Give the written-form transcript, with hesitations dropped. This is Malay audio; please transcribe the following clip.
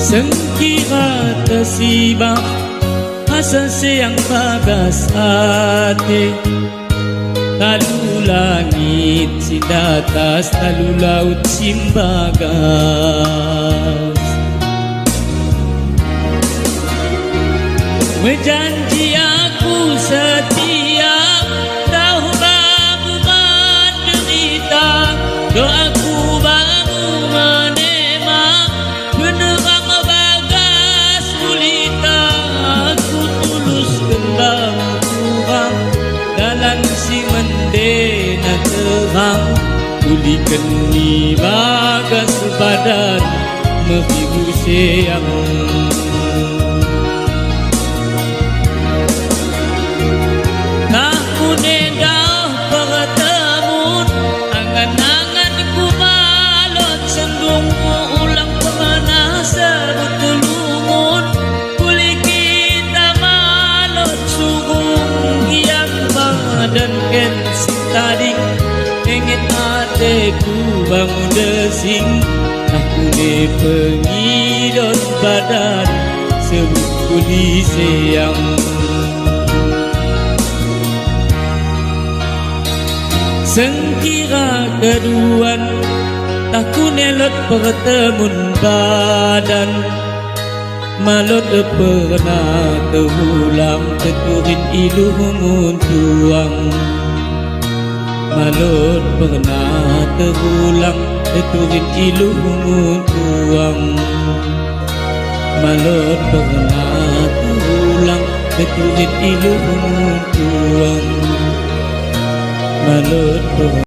Sengkira tersibak asa siang bagas hati. Talu langit si datas, talu laut simbagas. Berjanji aku setia, tahu baru menderita. Doaku baru menema, penerang bagas gulita. Aku tulus kembang kurang, dalam si mendena terang. Tulikan ni bagas badan, menghibu siang. Dan ken tadi ingin adekku bangun desing. Aku ne pengidot badan sebut kuli siang. Sengkira keduan aku nelot pertemun badan. Malot pernah terulang teturin ilumun tuang. Malot pernah terulang teturin ilumun tuang. Malot pernah terulang teturin ilumun tuang. Malot pernah